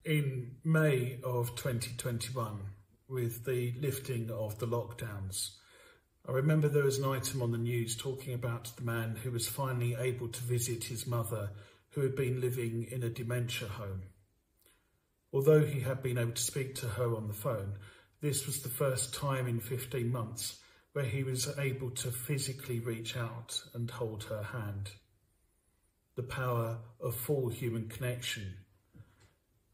In May of 2021, with the lifting of the lockdowns, I remember there was an item on the news talking about the man who was finally able to visit his mother, who had been living in a dementia home. Although he had been able to speak to her on the phone, this was the first time in 15 months where he was able to physically reach out and hold her hand. The power of full human connection.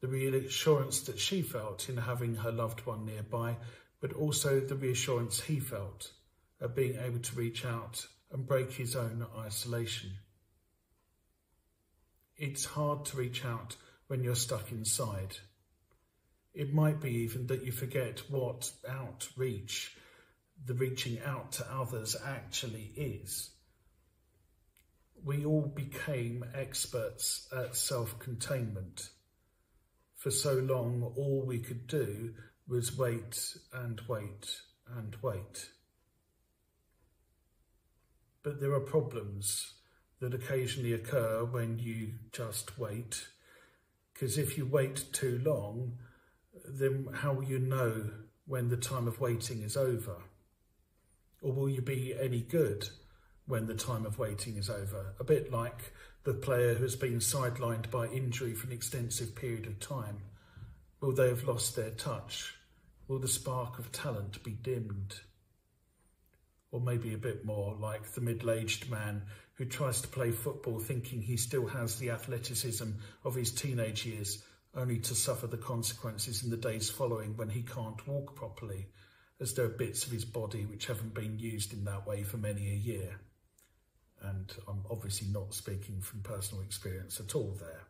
The reassurance that she felt in having her loved one nearby, but also the reassurance he felt at being able to reach out and break his own isolation. It's hard to reach out when you're stuck inside. It might be even that you forget what outreach, the reaching out to others, actually is. We all became experts at self-containment. For so long, all we could do was wait and wait and wait. But there are problems that occasionally occur when you just wait, because if you wait too long, then how will you know when the time of waiting is over? Or will you be any good when the time of waiting is over? A bit like the player who has been sidelined by injury for an extensive period of time. Will they have lost their touch? Will the spark of talent be dimmed? Or maybe a bit more like the middle-aged man who tries to play football thinking he still has the athleticism of his teenage years, only to suffer the consequences in the days following when he can't walk properly, as there are bits of his body which haven't been used in that way for many a year. And I'm obviously not speaking from personal experience at all there.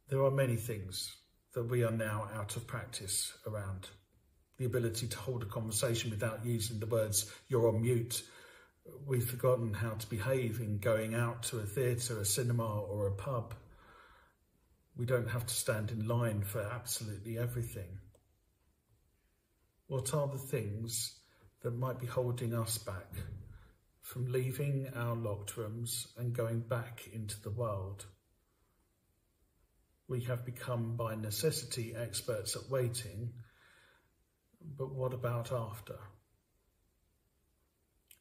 There are many things that we are now out of practice around. The ability to hold a conversation without using the words, "you're on mute." We've forgotten how to behave in going out to a theatre, a cinema or a pub. We don't have to stand in line for absolutely everything. What are the things that might be holding us back from leaving our locked rooms and going back into the world? We have become by necessity experts at waiting, but what about after?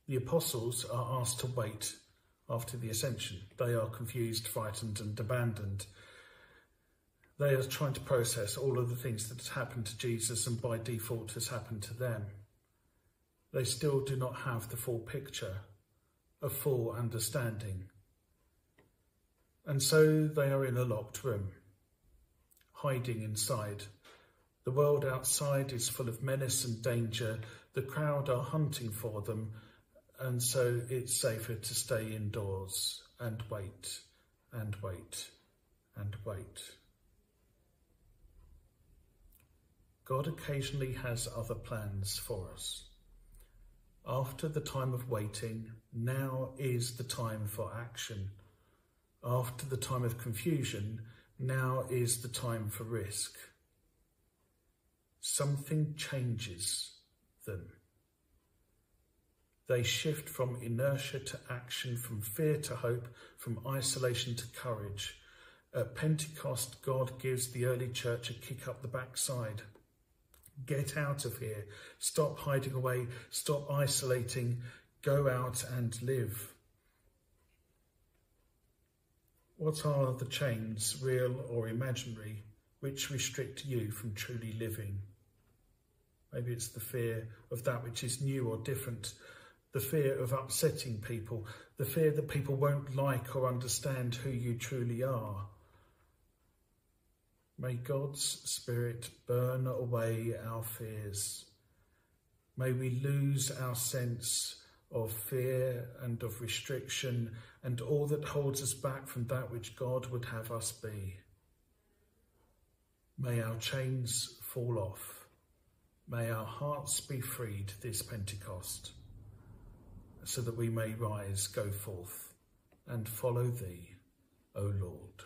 The apostles are asked to wait after the ascension. They are confused, frightened and abandoned. They are trying to process all of the things that has happened to Jesus and by default has happened to them. They still do not have the full picture, a full understanding. And so they are in a locked room, hiding inside. The world outside is full of menace and danger. The crowd are hunting for them, and so it's safer to stay indoors and wait and wait and wait. God occasionally has other plans for us. After the time of waiting, now is the time for action. After the time of confusion, now is the time for risk. Something changes them. They shift from inertia to action, from fear to hope, from isolation to courage. At Pentecost, God gives the early church a kick up the backside. Get out of here. Stop hiding away. Stop isolating. Go out and live. What are the chains, real or imaginary, which restrict you from truly living? Maybe it's the fear of that which is new or different, the fear of upsetting people, the fear that people won't like or understand who you truly are. May God's Spirit burn away our fears. May we lose our sense of fear and of restriction and all that holds us back from that which God would have us be. May our chains fall off. May our hearts be freed this Pentecost, so that we may rise, go forth, and follow thee, O Lord.